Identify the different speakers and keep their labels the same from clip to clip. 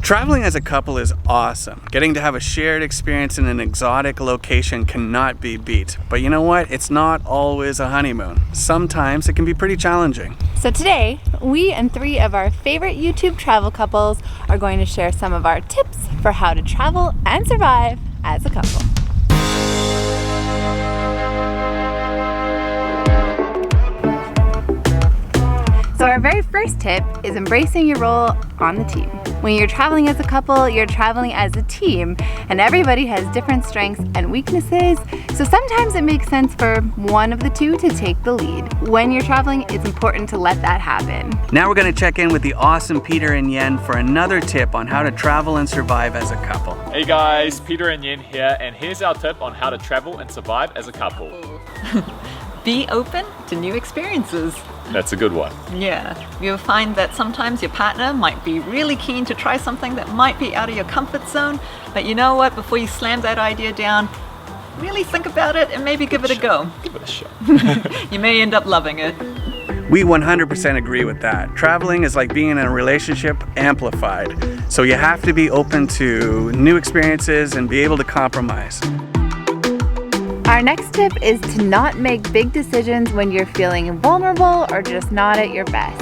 Speaker 1: Traveling as a couple is awesome. Getting to have a shared experience in an exotic location cannot be beat. But you know what? It's not always a honeymoon. Sometimes it can be pretty challenging.
Speaker 2: So today, we and 3 of our favorite YouTube travel couples are going to share some of our tips for how to travel and survive as a couple. So our very first tip is embracing your role on the team. When you're traveling as a couple, you're traveling as a team, and everybody has different strengths and weaknesses, so sometimes it makes sense for one of the two to take the lead. When you're traveling, it's important to let that happen.
Speaker 1: Now we're going to check in with the awesome Peter and Yen for another tip on how to travel and survive as a couple.
Speaker 3: Hey guys, Peter and Yen here, and here's our tip on how to travel and survive as a couple.
Speaker 4: Be open to new experiences.
Speaker 3: That's a good one.
Speaker 4: Yeah, you'll find that sometimes your partner might be really keen to try something that might be out of your comfort zone, but you know what, before you slam that idea down, really think about it and maybe give it a go.
Speaker 3: Give it a shot.
Speaker 4: You may end up loving it.
Speaker 1: We 100% agree with that. Traveling is like being in a relationship amplified. So you have to be open to new experiences and be able to compromise.
Speaker 2: Our next tip is to not make big decisions when you're feeling vulnerable or just not at your best.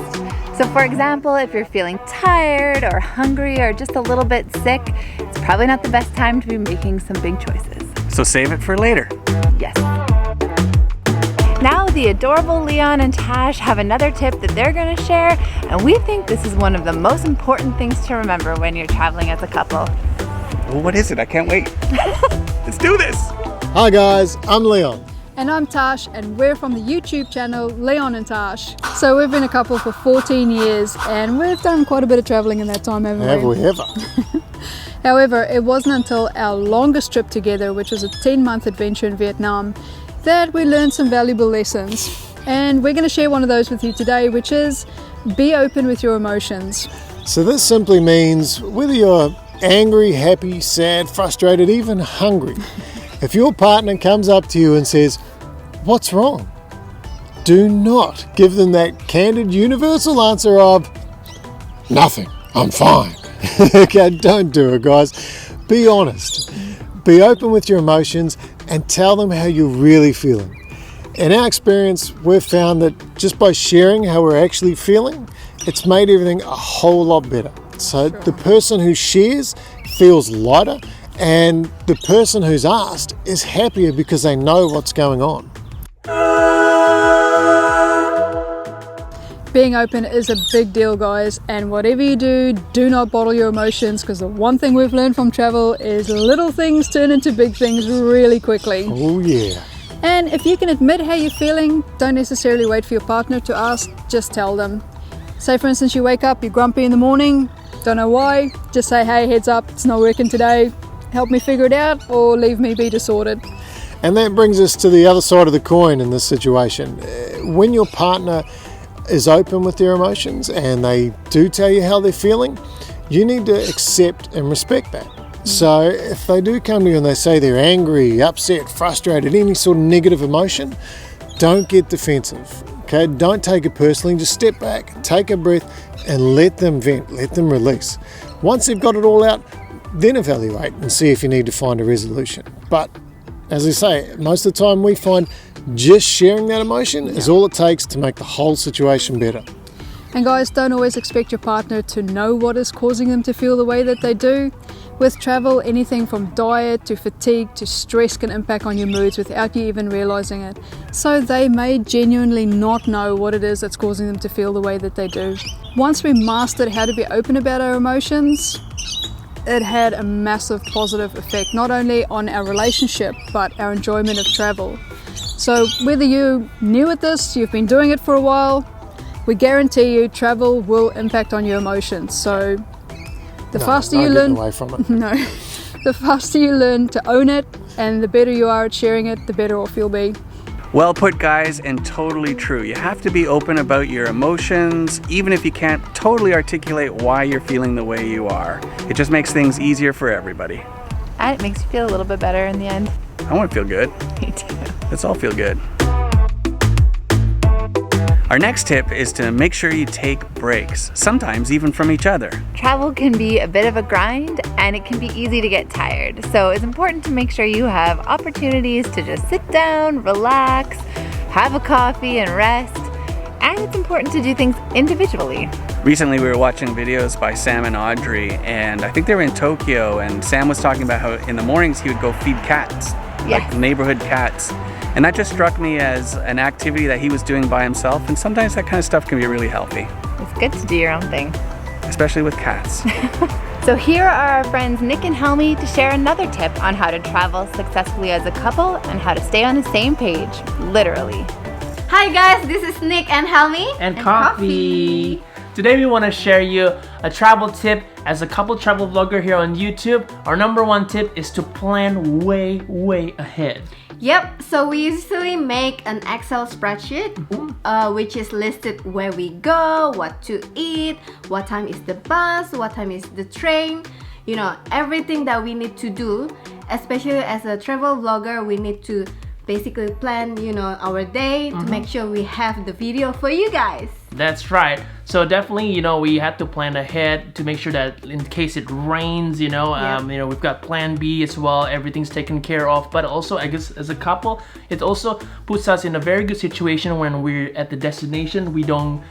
Speaker 2: So for example, if you're feeling tired or hungry or just a little bit sick, it's probably not the best time to be making some big choices.
Speaker 1: So save it for later.
Speaker 2: Yes. Now the adorable Leon and Tash have another tip that they're going to share, and we think this is one of the most important things to remember when you're traveling as a couple.
Speaker 1: Well, what is it? I can't wait. Let's do this.
Speaker 5: Hi guys, I'm Leon.
Speaker 6: And I'm Tash, and we're from the YouTube channel Leon and Tash. So we've been a couple for 14 years and we've done quite a bit of traveling in that time, haven't
Speaker 5: Have
Speaker 6: we?
Speaker 5: we ever?
Speaker 6: However, it wasn't until our longest trip together, which was a 10-month adventure in Vietnam, that we learned some valuable lessons. And we're going to share one of those with you today, which is be open with your emotions.
Speaker 5: So this simply means whether you're angry, happy, sad, frustrated, even hungry, if your partner comes up to you and says, "What's wrong?" do not give them that candid universal answer of, "Nothing, I'm fine." Okay, don't do it, guys. Be honest. Be open with your emotions and tell them how you're really feeling. In our experience, we've found that just by sharing how we're actually feeling, it's made everything a whole lot better. So the person who shares feels lighter, and the person who's asked is happier because they know what's going on.
Speaker 6: Being open is a big deal, guys, and whatever you do, do not bottle your emotions, because the one thing we've learned from travel is little things turn into big things really quickly.
Speaker 5: Oh yeah.
Speaker 6: And if you can admit how you're feeling, don't necessarily wait for your partner to ask, just tell them. Say for instance, you wake up, you're grumpy in the morning, don't know why, just say, "Hey, heads up, it's not working today. Help me figure it out, or leave me be disordered."
Speaker 5: And that brings us to the other side of the coin in this situation. When your partner is open with their emotions and they do tell you how they're feeling, you need to accept and respect that. So if they do come to you and they say they're angry, upset, frustrated, any sort of negative emotion, don't get defensive. Okay, don't take it personally. Just step back, take a breath, and let them vent, let them release. Once they've got it all out, then evaluate and see if you need to find a resolution. But as I say, most of the time we find just sharing that emotion is all it takes to make the whole situation better.
Speaker 6: And guys, don't always expect your partner to know what is causing them to feel the way that they do. With travel, anything from diet to fatigue to stress can impact on your moods without you even realizing it. So they may genuinely not know what it is that's causing them to feel the way that they do. Once we mastered how to be open about our emotions, it had a massive positive effect, not only on our relationship, but our enjoyment of travel. So whether you're new at this, you've been doing it for a while, we guarantee you travel will impact on your emotions. So the faster you learn
Speaker 5: away from it.
Speaker 6: No, the faster you learn to own it, and the better you are at sharing it, the better off you'll be.
Speaker 1: Well put, guys, and totally true. You have to be open about your emotions, even if you can't totally articulate why you're feeling the way you are. It just makes things easier for everybody.
Speaker 2: And it makes you feel a little bit better in the end.
Speaker 1: I want to feel good.
Speaker 2: Me too.
Speaker 1: Let's all feel good. Our next tip is to make sure you take breaks, sometimes even from each other.
Speaker 2: Travel can be a bit of a grind and it can be easy to get tired. So it's important to make sure you have opportunities to just sit down, relax, have a coffee and rest. And it's important to do things individually.
Speaker 1: Recently we were watching videos by Sam and Audrey, and I think they were in Tokyo, and Sam was talking about how in the mornings he would go feed cats, like neighborhood cats. And that just struck me as an activity that he was doing by himself, and sometimes that kind of stuff can be really healthy.
Speaker 2: It's good to do your own thing.
Speaker 1: Especially with cats.
Speaker 2: So here are our friends Nick and Helmy to share another tip on how to travel successfully as a couple and how to stay on the same page, literally.
Speaker 7: Hi guys, this is Nick and Helmy.
Speaker 8: And coffee. Today we want to share you a travel tip. As a couple travel vlogger here on YouTube, our number one tip is to plan way ahead.
Speaker 7: Yep, so we usually make an Excel spreadsheet which is listed where we go, what to eat, what time is the bus, what time is the train, you know, everything that we need to do. Especially as a travel vlogger, we need to basically plan, you know, our day to make sure we have the video for you guys.
Speaker 8: That's right. So definitely, you know, we have to plan ahead to make sure that in case it rains, you know, you know, we've got plan B as well. Everything's taken care of. But also, I guess as a couple, it also puts us in a very good situation when we're at the destination. We don't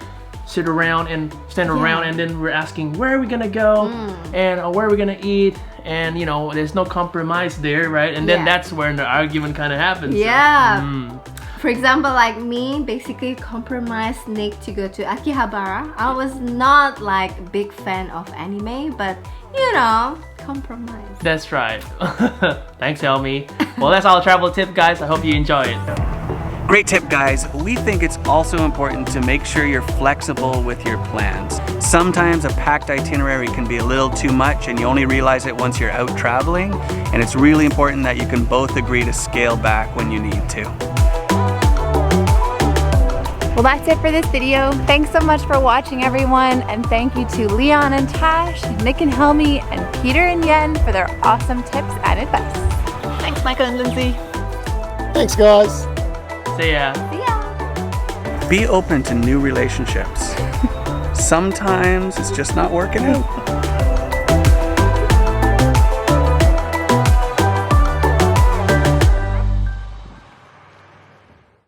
Speaker 8: sit around and stand around and then we're asking, where are we gonna go? And where are we gonna eat? And you know, there's no compromise there, right? And then that's where the argument kind of happens.
Speaker 7: Yeah. For example, like me, basically compromised Nick to go to Akihabara. I was not like a big fan of anime, but you know, compromise.
Speaker 8: That's right. Thanks, Helmy. Well, that's our travel tip, guys. I hope you enjoy it.
Speaker 1: Great tip, guys. We think it's also important to make sure you're flexible with your plans. Sometimes a packed itinerary can be a little too much and you only realize it once you're out traveling, and it's really important that you can both agree to scale back when you need to.
Speaker 2: Well, that's it for this video. Thanks so much for watching, everyone, and thank you to Leon and Tash, Nick and Helmy, and Peter and Yen for their awesome tips and advice.
Speaker 4: Thanks, Micah and Lindsay.
Speaker 5: Thanks, guys.
Speaker 8: See ya.
Speaker 2: See ya.
Speaker 1: Be open to new relationships. Sometimes it's just not working out.